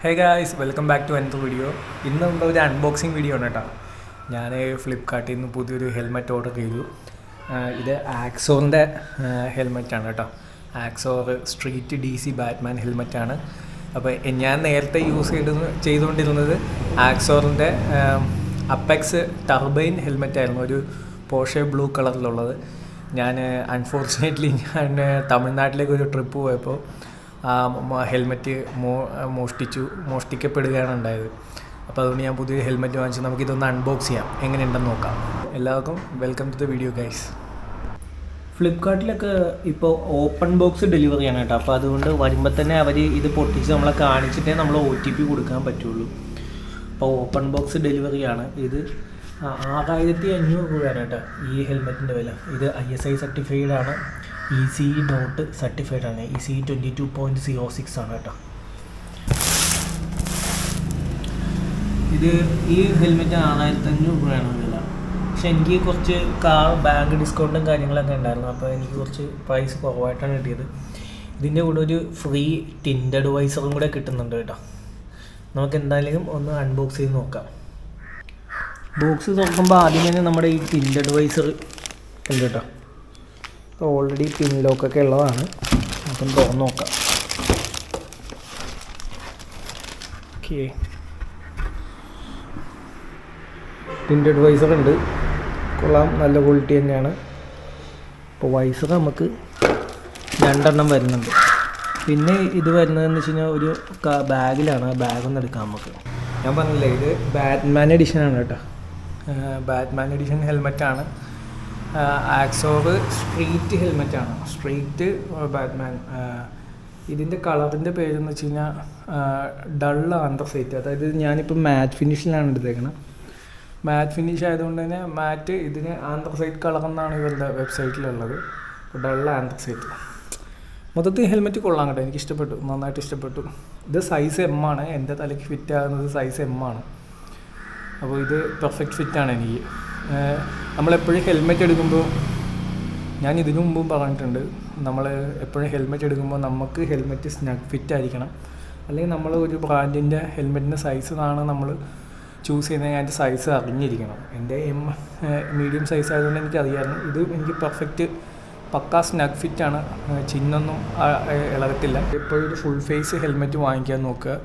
Hey guys, welcome back to another video. ഇന്ന് നമ്മളൊരു unboxing video ആണ് കേട്ടോ. ഞാൻ ഫ്ലിപ്കാർട്ടിൽ നിന്ന് പുതിയൊരു ഹെൽമെറ്റ് ഓർഡർ ചെയ്തു. ഇത് ആക്സോറിൻ്റെ ഹെൽമെറ്റാണ് കേട്ടോ. Axor street DC Batman ഹെൽമെറ്റാണ്. അപ്പോൾ ഞാൻ നേരത്തെ ചെയ്തുകൊണ്ടിരുന്നത് ആക്സോറിൻ്റെ അപ്പെക്സ് ടർബൈൻ ഹെൽമെറ്റായിരുന്നു, ഒരു പോഷെ ബ്ലൂ കളറിലുള്ളത്. ഞാൻ അൺഫോർച്ചുനേറ്റ്ലി തമിഴ്നാട്ടിലേക്ക് ഒരു ട്രിപ്പ് പോയപ്പോൾ ഹെൽമെറ്റ് മോഷ്ടിക്കപ്പെടുകയാണ് ഉണ്ടായത്. അപ്പോൾ അതുകൊണ്ട് ഞാൻ പുതിയൊരു ഹെൽമെറ്റ് വാങ്ങിച്ച് നമുക്കിതൊന്ന് അൺബോക്സ് ചെയ്യാം, എങ്ങനെയുണ്ടെന്ന് നോക്കാം. എല്ലാവർക്കും welcome to the video guys. ഫ്ലിപ്കാർട്ടിലൊക്കെ ഇപ്പോൾ ഓപ്പൺ ബോക്സ് ഡെലിവറിയാണ് കേട്ടോ. അപ്പോൾ അതുകൊണ്ട് വരുമ്പോൾ തന്നെ അവർ ഇത് പൊട്ടിച്ച് നമ്മളെ കാണിച്ചിട്ടേ നമ്മൾ OTP കൊടുക്കാൻ പറ്റുള്ളൂ. അപ്പോൾ ഓപ്പൺ ബോക്സ് ഡെലിവറിയാണ്. ഇത് 6500 രൂപയാണ് കേട്ടോ ഈ ഹെൽമെറ്റിൻ്റെ വില. ഇത് ISI സർട്ടിഫൈഡ് ആണ്, ECE ഡോട്ട് സർട്ടിഫൈഡ് ആണ്, ECE 22.06 ആണ് കേട്ടോ. ഇത് ഈ ഹെൽമെറ്റ് 6500 രൂപയാണ് വില. പക്ഷെ എനിക്ക് കുറച്ച് ബാങ്ക് ഡിസ്കൗണ്ടും കാര്യങ്ങളൊക്കെ ഉണ്ടായിരുന്നു, അപ്പോൾ എനിക്ക് കുറച്ച് പ്രൈസ് കുറവായിട്ടാണ് കിട്ടിയത്. ഇതിൻ്റെ കൂടെ ഒരു ഫ്രീ ടിൻറ്റഡ് വൈസറും കൂടെ കിട്ടുന്നുണ്ട് കേട്ടോ. നമുക്ക് എന്തായാലും ഒന്ന് അൺബോക്സ് ചെയ്ത് നോക്കാം. ബോക്സ് തുറക്കുമ്പോൾ ആദ്യം തന്നെ നമ്മുടെ ഈ ടിൻറ്റഡ് വൈസർ ഉണ്ട് കേട്ടോ. അപ്പോൾ ഓൾറെഡി പിൻ ലോക്കൊക്കെ ഉള്ളതാണ്. അപ്പം തുറന്ന് നോക്കാം. ഓക്കെ, ടിൻറ്റഡ് വൈസർ ഉണ്ട്, കൊള്ളാം, നല്ല ക്വാളിറ്റി തന്നെയാണ്. അപ്പോൾ വൈസർ നമുക്ക് 2 എണ്ണം വരുന്നുണ്ട്. പിന്നെ ഇത് വരുന്നതെന്ന് വെച്ച് കഴിഞ്ഞാൽ ഒരു ബാഗിലാണ്. ആ ബാഗൊന്നും എടുക്കാം നമുക്ക്. ഞാൻ പറഞ്ഞില്ലേ, ഇത് ബാറ്റ്മാൻ എഡിഷനാണ് കേട്ടോ. ബാറ്റ്മാൻ എഡിഷൻ ഹെൽമെറ്റാണ്. ആക്സോർ സ്ട്രീറ്റ് ഹെൽമെറ്റാണ്, സ്ട്രീറ്റ് ബാറ്റ്മാൻ. ഇതിൻ്റെ കളറിൻ്റെ പേരെന്ന് വെച്ച് കഴിഞ്ഞാൽ ഡൾ ആന്ത്രസൈറ്റ്. അതായത് ഞാനിപ്പോൾ മാറ്റ് ഫിനിഷിലാണ് എടുത്തേക്കുന്നത്. മാറ്റ് ഫിനിഷ് ആയതുകൊണ്ട് തന്നെ മാറ്റ് ഇതിന് ആന്ത്രസൈറ്റ് കളർ എന്നാണ് ഇവരുടെ വെബ്സൈറ്റിലുള്ളത്. Dull anthracite. മൊത്തത്തിൽ ഹെൽമെറ്റ് കൊള്ളാം കേട്ടോ, എനിക്ക് ഇഷ്ടപ്പെട്ടു, നന്നായിട്ട് ഇഷ്ടപ്പെട്ടു. ഇത് സൈസ് M ആണ്, എൻ്റെ തലയ്ക്ക് ഫിറ്റ് ആകുന്നത് സൈസ് M ആണ്. അപ്പോൾ ഇത് പെർഫെക്റ്റ് ഫിറ്റാണ് എനിക്ക്. നമ്മളെപ്പോഴും ഹെൽമെറ്റ് എടുക്കുമ്പോൾ, ഞാൻ ഇതിനു മുമ്പും പറഞ്ഞിട്ടുണ്ട്, നമ്മൾ എപ്പോഴും ഹെൽമെറ്റ് എടുക്കുമ്പോൾ നമുക്ക് ഹെൽമെറ്റ് സ്നഗ് ഫിറ്റ് ആയിരിക്കണം. അല്ലെങ്കിൽ നമ്മൾ ഒരു ബ്രാൻഡിൻ്റെ ഹെൽമെറ്റിൻ്റെ സൈസ് ആണ് നമ്മൾ ചൂസ് ചെയ്യുന്നത്, അതിൻ്റെ സൈസ് അറിഞ്ഞിരിക്കണം. എൻ്റെ മീഡിയം സൈസ് ആയതുകൊണ്ട് എനിക്കറിയാമായിരുന്നു. ഇത് എനിക്ക് പെർഫെക്റ്റ് പക്കാ സ്നഗ് ഫിറ്റാണ്, ചിന്നൊന്നും ഇളകത്തില്ല. എപ്പോഴും ഒരു ഫുൾ ഫേസ് ഹെൽമെറ്റ് വാങ്ങിക്കാൻ നോക്കുക,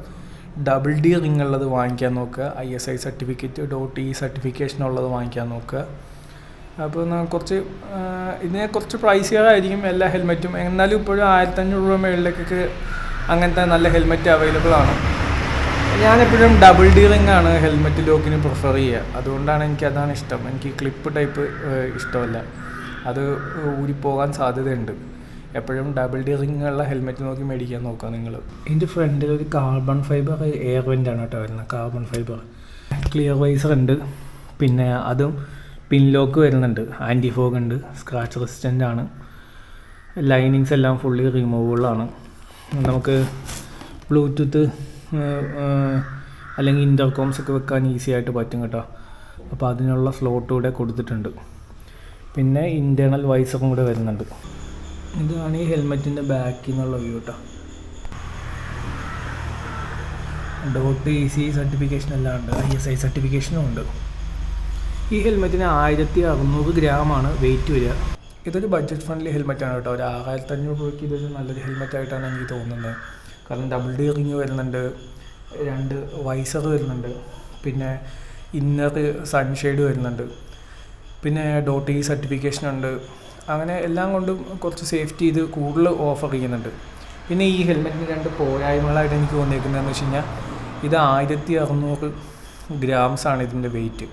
ഡബിൾ D റിംഗ് ഉള്ളത് വാങ്ങിക്കാൻ നോക്കുക, ISI സർട്ടിഫിക്കറ്റ് .E സർട്ടിഫിക്കേഷൻ ഉള്ളത് വാങ്ങിക്കാൻ നോക്കുക. അപ്പോൾ ഇതിനെ കുറച്ച് പ്രൈസിയറായിരിക്കും എല്ലാ ഹെൽമെറ്റും. എന്നാലും ഇപ്പോഴും 1500 രൂപ മുകളിലേക്കൊക്കെ അങ്ങനത്തെ നല്ല ഹെൽമെറ്റ് അവൈലബിൾ ആണ്. ഞാനെപ്പോഴും ഡബിൾ D റിംഗ് ആണ് ഹെൽമെറ്റ് ലോക്കിന് പ്രിഫർ ചെയ്യുക. അതുകൊണ്ടാണ് എനിക്കതാണ് ഇഷ്ടം. എനിക്ക് ക്ലിപ്പ് ടൈപ്പ് ഇഷ്ടമല്ല, അത് ഊരിപ്പോകാൻ സാധ്യതയുണ്ട്. എപ്പോഴും ഡബിൾ D റിംഗ് ഉള്ള ഹെൽമെറ്റ് നോക്കി മേടിക്കാൻ നോക്കുക നിങ്ങൾ. ഇതിൻ്റെ ഫ്രണ്ടിൽ ഒരു കാർബൺ ഫൈബർ എയർ വെൻ്റാണ് കേട്ടോ വരുന്നത്, കാർബൺ ഫൈബർ. ക്ലിയർ വൈസർ ഉണ്ട്, പിന്നെ അതും പിൻ ലോക്ക് വരുന്നുണ്ട്, ആൻറ്റി ഫോഗ് ഉണ്ട്, സ്ക്രാച്ച് റെസിസ്റ്റൻ്റ് ആണ്. ലൈനിങ്സ് എല്ലാം ഫുള്ളി റിമൂവബിളാണ്. നമുക്ക് ബ്ലൂടൂത്ത് അല്ലെങ്കിൽ ഇൻ്റർകോംസ് ഒക്കെ വെക്കാൻ ഈസി ആയിട്ട് പറ്റും കേട്ടോ. അപ്പോൾ അതിനുള്ള സ്ലോട്ട് കൂടെ കൊടുത്തിട്ടുണ്ട്. പിന്നെ ഇൻറ്റേർണൽ വൈസറും കൂടെ വരുന്നുണ്ട്. ഇതാണ് ഈ ഹെൽമെറ്റിൻ്റെ ബാക്കിൽ നിന്നുള്ള വ്യൂ കേട്ടോ. .ECE സർട്ടിഫിക്കേഷൻ എല്ലാം ഉണ്ട്, ISI സർട്ടിഫിക്കേഷനും ഉണ്ട്. ഈ ഹെൽമെറ്റിന് 1600 ഗ്രാമാണ് വെയിറ്റ് വരിക. ഇതൊരു ബഡ്ജറ്റ് ഫ്രണ്ട്ലി ഹെൽമെറ്റാണ് കേട്ടോ. ഒരു 6500 രൂപയ്ക്ക് ഇതൊരു നല്ലൊരു ഹെൽമെറ്റായിട്ടാണ് എനിക്ക് തോന്നുന്നത്. കാരണം ഡബിൾ D റിംഗ് വരുന്നുണ്ട്, 2 വൈസർ വരുന്നുണ്ട്, പിന്നെ ഇന്നർ സൺഷെയ്ഡ് വരുന്നുണ്ട്, പിന്നെ .E സർട്ടിഫിക്കേഷനുണ്ട്. അങ്ങനെ എല്ലാം കൊണ്ടും കുറച്ച് സേഫ്റ്റി ഇത് കൂടുതൽ ഓഫർ ചെയ്യുന്നുണ്ട്. പിന്നെ ഈ ഹെൽമെറ്റിന് 2 പോരായ്മകളായിട്ട് എനിക്ക് തോന്നിയിരിക്കുന്നതെന്ന് വെച്ച് കഴിഞ്ഞാൽ ഇത് 1600 ഗ്രാംസാണ് ഇതിൻ്റെ വെയിറ്റ്.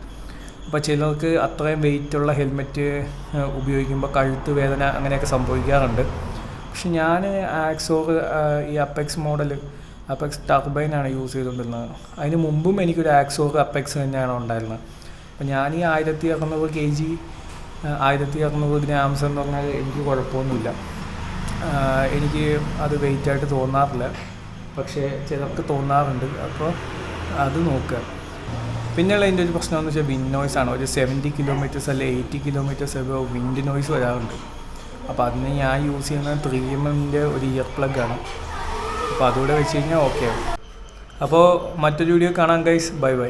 അപ്പോൾ ചിലർക്ക് അത്രയും വെയിറ്റുള്ള ഹെൽമെറ്റ് ഉപയോഗിക്കുമ്പോൾ കഴുത്ത് വേദന അങ്ങനെയൊക്കെ സംഭവിക്കാറുണ്ട്. പക്ഷെ ഞാൻ ആക്സോർ ഈ അപ്പെക്സ് മോഡൽ, അപ്പെക്സ് ടർബൈനാണ് യൂസ് ചെയ്തുകൊണ്ടിരുന്നത്. അതിന് മുമ്പും എനിക്കൊരു ആക്സോർ അപ്പെക്സ് തന്നെയാണ് ഉണ്ടായിരുന്നത്. അപ്പോൾ ഞാൻ ഈ 1600 kg 1600 ഗ്രാംസ് എന്ന് പറഞ്ഞാൽ എനിക്ക് കുഴപ്പമൊന്നുമില്ല, എനിക്ക് അത് വെയിറ്റായിട്ട് തോന്നാറില്ല. പക്ഷേ ചിലർക്ക് തോന്നാറുണ്ട്, അപ്പോൾ അത് നോക്കുക. പിന്നെയുള്ള എൻ്റെ ഒരു പ്രശ്നം എന്ന് വെച്ചാൽ വിൻഡ് നോയ്സാണ്. ഒരു 70 കിലോമീറ്റേഴ്സ് അല്ലെങ്കിൽ 80 കിലോമീറ്റേഴ്സ് എബോവ് വിൻഡ് നോയ്സ് വരാറുണ്ട്. അപ്പോൾ അതിന് ഞാൻ യൂസ് ചെയ്യുന്നത് 3mm ഒരു ഇയർ പ്ലഗാണ്. അപ്പോൾ അതുകൂടെ വെച്ച് കഴിഞ്ഞാൽ ഓക്കെ ആവും. അപ്പോൾ മറ്റൊരു വീഡിയോ കാണാം ഗൈസ്. Bye bye.